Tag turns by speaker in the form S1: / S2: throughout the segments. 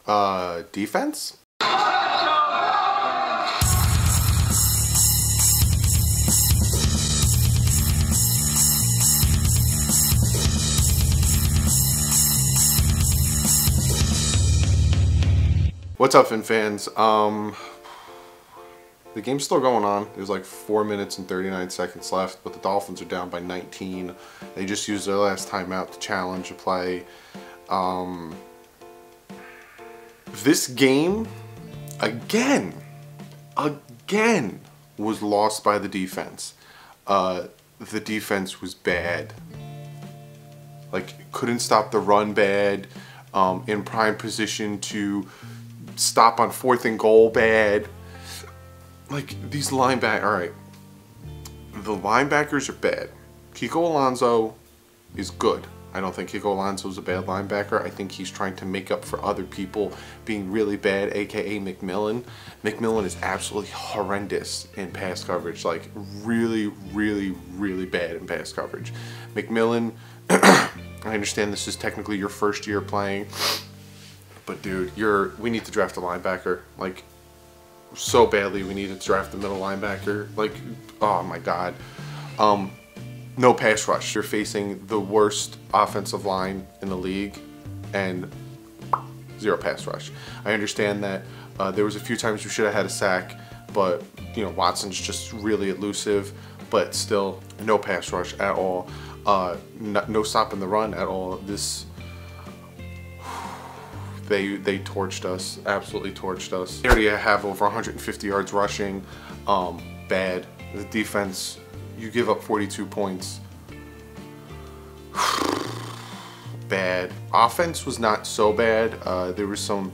S1: Defense? What's up, Fin fans? The game's still going on. There's like 4 minutes and 39 seconds left, but the Dolphins are down by 19. They just used their last timeout to challenge a play. This game, again, was lost by the defense. The defense was bad. Like, couldn't stop the run bad, in prime position to stop on 4th and goal bad. Like, these linebackers, alright, the linebackers are bad. Kiko Alonso is good. I don't think Kiko Alonso is a bad linebacker. I think he's trying to make up for other people being really bad, aka McMillan. McMillan is absolutely horrendous in pass coverage, like really bad in pass coverage. McMillan, I understand this is technically your first year playing, but dude, we need to draft a linebacker. Like, so badly we need to draft a middle linebacker. Like, oh my god. No pass rush. You're facing the worst offensive line in the league and 0 pass rush. I understand that there was a few times we should have had a sack, but you know, Watson's just really elusive, but still no pass rush at all. No stopping the run at all. They torched us, absolutely torched us. They already have over 150 yards rushing. Bad. The defense, you give up 42 points. Bad. Offense was not so bad. There were some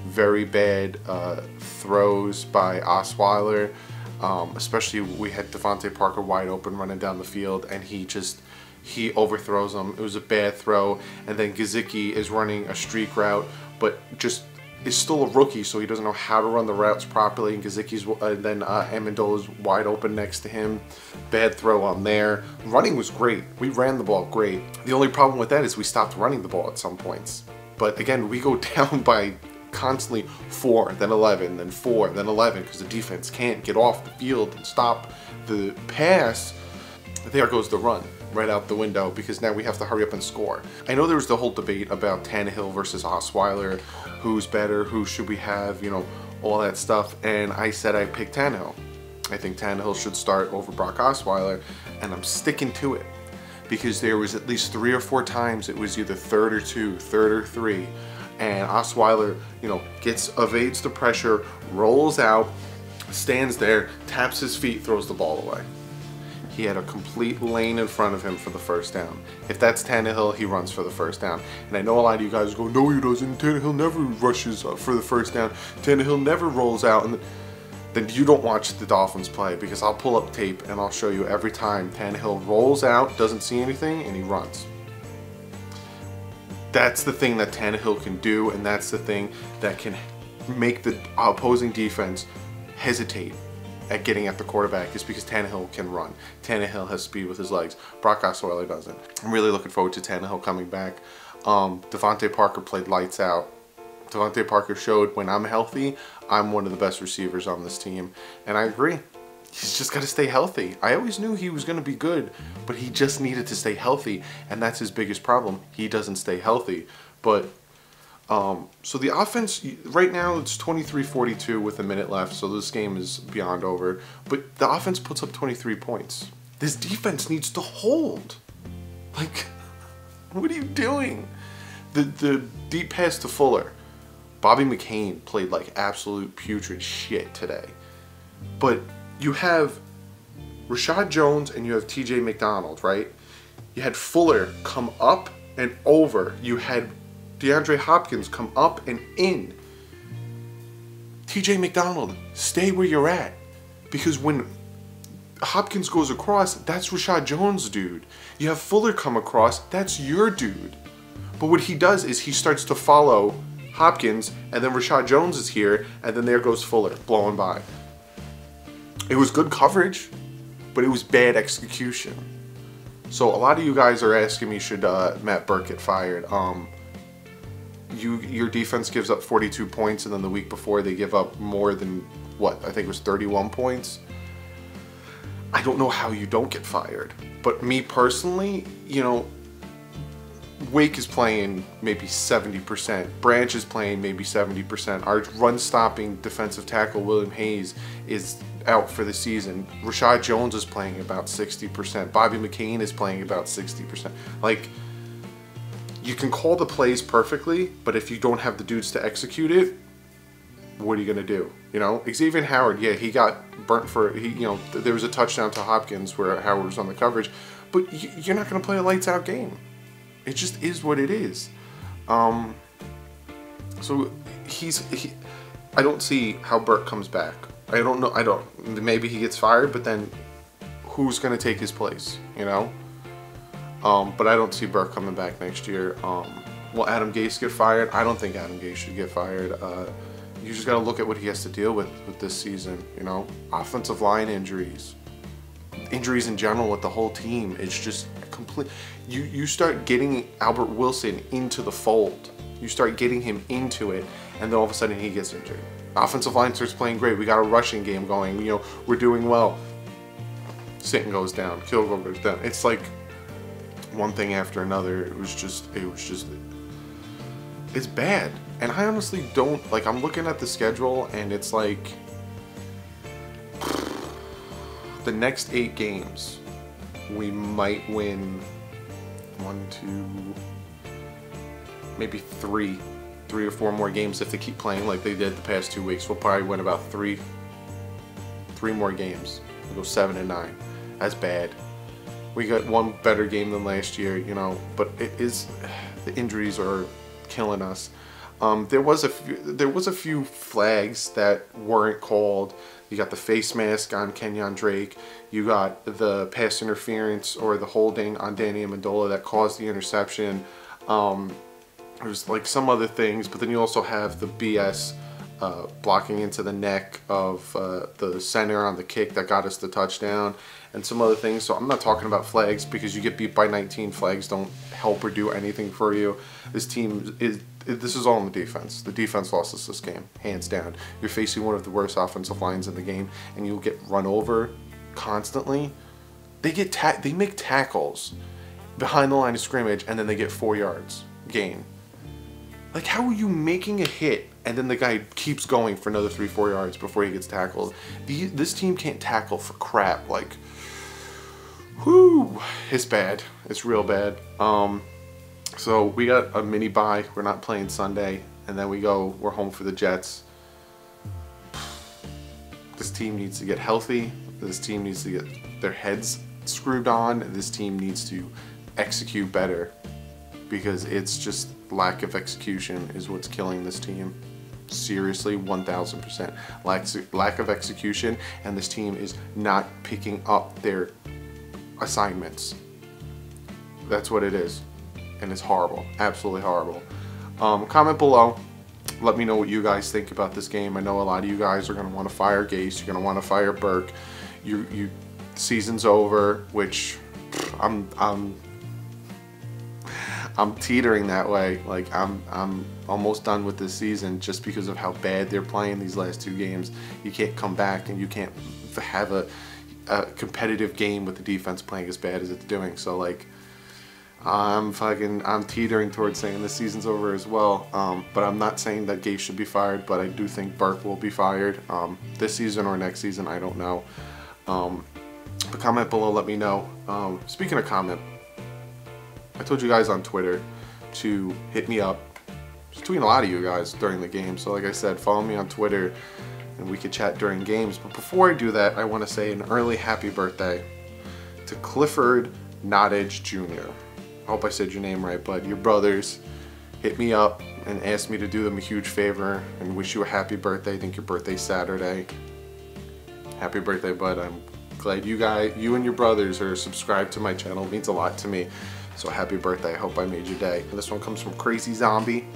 S1: very bad throws by Osweiler. Especially we had Devontae Parker wide open running down the field, and he overthrows him. It was a bad throw. And then Gesicki is running a streak route, but just is still a rookie, so he doesn't know how to run the routes properly. And Gesicki's then Amendola's wide open next to him. Bad throw on there. Running was great. We ran the ball great. The only problem with that is we stopped running the ball at some points. But again, we go down by constantly 4, then 11, then 4, then 11, because the defense can't get off the field and stop the pass. There goes the run right out the window, because now we have to hurry up and score. I know there was the whole debate about Tannehill versus Osweiler, who's better, who should we have, you know, all that stuff, and I said I picked Tannehill. I think Tannehill should start over Brock Osweiler, and I'm sticking to it, because there was at least 3 or 4 times it was either 3rd or 2, 3rd or 3, and Osweiler, you know, evades the pressure, rolls out, stands there, taps his feet, throws the ball away. He had a complete lane in front of him for the first down. If that's Tannehill, he runs for the first down. And I know a lot of you guys go, no he doesn't, Tannehill never rushes for the first down. Tannehill never rolls out. And then you don't watch the Dolphins play, because I'll pull up tape and I'll show you every time Tannehill rolls out, doesn't see anything, and he runs. That's the thing that Tannehill can do, and that's the thing that can make the opposing defense hesitate at getting at the quarterback, is because Tannehill can run. Tannehill has speed with his legs. Brock Osweiler doesn't. I'm really looking forward to Tannehill coming back. Devontae Parker played lights out. Devontae Parker showed, when I'm healthy, I'm one of the best receivers on this team. And I agree. He's just got to stay healthy. I always knew he was going to be good, but he just needed to stay healthy, and that's his biggest problem. He doesn't stay healthy. But so the offense, right now it's 23-42 with a minute left, so this game is beyond over. But the offense puts up 23 points. This defense needs to hold. Like, what are you doing? The deep pass to Fuller. Bobby McCain played like absolute putrid shit today. But you have Rashad Jones and you have TJ McDonald, right? You had Fuller come up and over. You had DeAndre Hopkins come up and in. TJ McDonald, stay where you're at. Because when Hopkins goes across, that's Rashad Jones' dude. You have Fuller come across, that's your dude. But what he does is he starts to follow Hopkins, and then Rashad Jones is here, and then there goes Fuller, blowing by. It was good coverage, but it was bad execution. So a lot of you guys are asking me, should Matt Burke get fired? your defense gives up 42 points, and then the week before they give up more than, what, I think it was 31 points. I don't know how you don't get fired. But me personally, you know, Wake is playing maybe 70%. Branch is playing maybe 70%. Our run-stopping defensive tackle, William Hayes, is out for the season. Rashad Jones is playing about 60%. Bobby McCain is playing about 60%. Like, you can call the plays perfectly, but if you don't have the dudes to execute it, what are you going to do? You know, Xavier Howard, yeah, he got burnt for, you know, there was a touchdown to Hopkins where Howard was on the coverage, but you're not going to play a lights-out game. It just is what it is. So I don't see how Burke comes back. I don't know. Maybe he gets fired, but then who's going to take his place, you know? But I don't see Burke coming back next year. Will Adam Gase get fired? I don't think Adam Gase should get fired. You just got to look at what he has to deal with this season, you know? Offensive line injuries. Injuries in general with the whole team. It's just complete. You start getting Albert Wilson into the fold. You start getting him into it, and then all of a sudden he gets injured. Offensive line starts playing great. We got a rushing game going. You know, we're doing well. Sitting goes down. Kill goes down. It's like one thing after another. It's bad. And I honestly don't, like, I'm looking at the schedule, and it's like the next 8 games, we might win 1, 2, maybe 3 or 4 more games if they keep playing like they did the past 2 weeks. We'll probably win about 3 more games. We'll go 7-9. That's bad. We got one better game than last year, you know, but it is, the injuries are killing us. There was a few flags that weren't called. You got the face mask on Kenyon Drake. You got the pass interference or the holding on Danny Amendola that caused the interception. There's like some other things, but then you also have the BS blocking into the neck of the center on the kick that got us the touchdown, and some other things. So I'm not talking about flags because you get beat by 19. Flags don't help or do anything for you. This is all on the defense. The defense lost us this game, hands down. You're facing one of the worst offensive lines in the game, and you'll get run over constantly. They make tackles behind the line of scrimmage, and then they get 4 yards gain. Like, how are you making a hit and then the guy keeps going for another 3-4 yards before he gets tackled? This team can't tackle for crap. Like, whoo, it's bad. It's real bad. So we got a mini bye. We're not playing Sunday, and then we're home for the Jets. This team needs to get healthy. This team needs to get their heads screwed on. This team needs to execute better, because it's just lack of execution is what's killing this team. Seriously, 1000%. Lack of execution, and this team is not picking up their assignments. That's what it is. And it's horrible. Absolutely horrible. Comment below. Let me know what you guys think about this game. I know a lot of you guys are going to want to fire Gase. You're going to want to fire Burke. The season's over, which I'm teetering that way. Like, I'm almost done with this season just because of how bad they're playing these last 2 games. You can't come back, and you can't have a competitive game with the defense playing as bad as it's doing. So, like, I'm teetering towards saying the season's over as well. But I'm not saying that Gase should be fired, but I do think Burke will be fired this season or next season. I don't know. But comment below, let me know. Speaking of comment, I told you guys on Twitter to hit me up. I was tweeting a lot of you guys during the game, so like I said, follow me on Twitter and we could chat during games. But before I do that, I want to say an early happy birthday to Clifford Nottage Jr. I hope I said your name right, but your brothers hit me up and asked me to do them a huge favor and wish you a happy birthday. I think your birthday's Saturday. Happy birthday, bud. I'm glad you and your brothers are subscribed to my channel. It means a lot to me. So happy birthday. I hope I made your day. And this one comes from Crazy Zombie.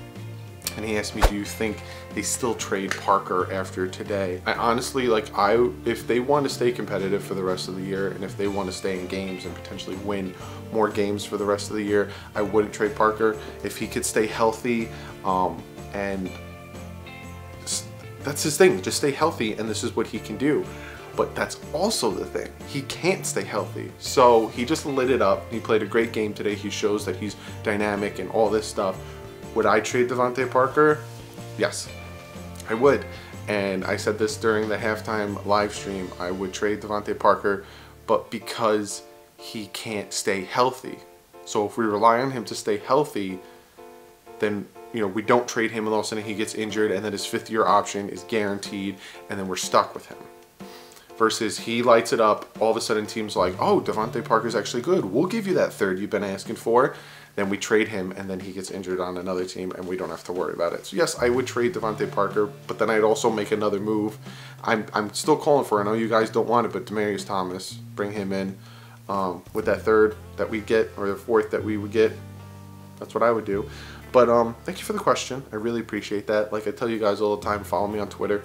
S1: and he asked me, do you think they still trade Parker after today? I honestly, like, if they want to stay competitive for the rest of the year, and if they want to stay in games and potentially win more games for the rest of the year, I wouldn't trade Parker. If he could stay healthy, and that's his thing, just stay healthy, and this is what he can do. But that's also the thing, he can't stay healthy. So he just lit it up. He played a great game today. He shows that he's dynamic and all this stuff. Would I trade DeVante Parker? Yes, I would. And I said this during the halftime live stream. I would trade DeVante Parker, but because he can't stay healthy. So if we rely on him to stay healthy, then we don't trade him, and all of a sudden he gets injured, and then his 5th-year option is guaranteed, and then we're stuck with him. Versus he lights it up, all of a sudden teams like, oh, DeVante Parker's actually good. We'll give you that 3rd you've been asking for. Then we trade him, and then he gets injured on another team, and we don't have to worry about it. So yes, I would trade DeVante Parker, but then I'd also make another move. I'm still calling for it. I know you guys don't want it, but Demaryius Thomas, bring him in with that 3rd that we get, or the 4th that we would get. That's what I would do. But thank you for the question. I really appreciate that. Like I tell you guys all the time, follow me on Twitter.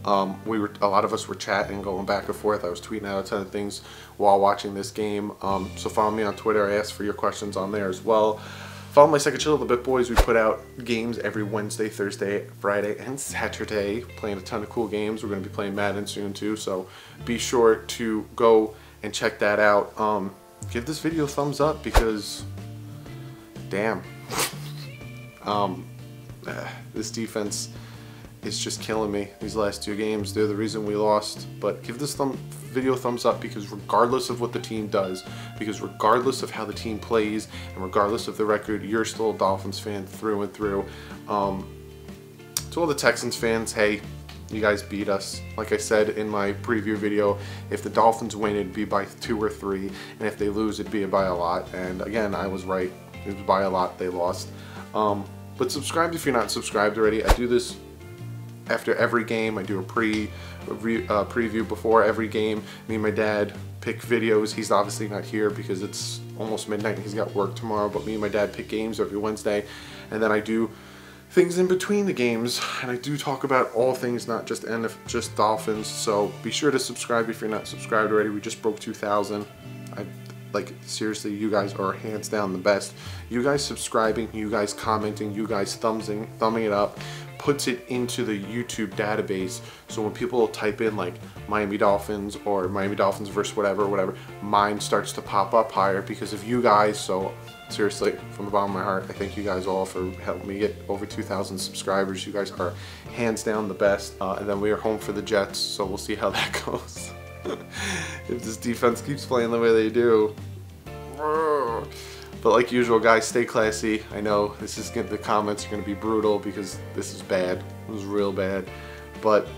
S1: A lot of us were chatting, going back and forth. I was tweeting out a ton of things while watching this game. So follow me on Twitter. I asked for your questions on there as well. Follow my second channel, The Bit Boys. We put out games every Wednesday, Thursday, Friday, and Saturday. Playing a ton of cool games. We're going to be playing Madden soon too. So be sure to go and check that out. Give this video a thumbs up because, damn, this defense is just killing me these last 2 games. They're the reason we lost. But give this video a thumbs up, because regardless of what the team does, because regardless of how the team plays, and regardless of the record, you're still a Dolphins fan through and through. To all the Texans fans, hey, you guys beat us. Like I said in my preview video, if the Dolphins win, it'd be by 2 or 3, and if they lose, it'd be by a lot. And again, I was right. It was by a lot. They lost. But subscribe if you're not subscribed already. I do this after every game. I do a preview before every game. Me and my dad pick videos. He's obviously not here because it's almost midnight and he's got work tomorrow, but me and my dad pick games every Wednesday, and then I do things in between the games, and I do talk about all things, not just Dolphins. So be sure to subscribe if you're not subscribed already. We just broke 2,000. Like, seriously, you guys are hands down the best. You guys subscribing, you guys commenting, you guys thumbing it up puts it into the YouTube database. So when people type in like Miami Dolphins or Miami Dolphins versus whatever, mine starts to pop up higher because of you guys. So seriously, from the bottom of my heart, I thank you guys all for helping me get over 2,000 subscribers. You guys are hands down the best. And then we are home for the Jets, so we'll see how that goes. If this defense keeps playing the way they do. But like usual, guys, stay classy. I know the comments are going to be brutal because this is bad. It was real bad. But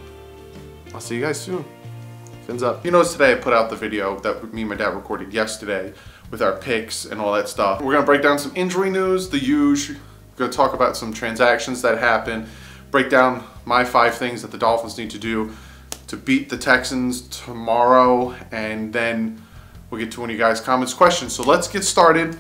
S1: I'll see you guys soon. Fins up. You notice today I put out the video that me and my dad recorded yesterday with our picks and all that stuff. We're going to break down some injury news, the usual. We're going to talk about some transactions that happen. Break down my 5 things that the Dolphins need to do to beat the Texans tomorrow. And then we'll get to one of you guys' comments, questions. So let's get started.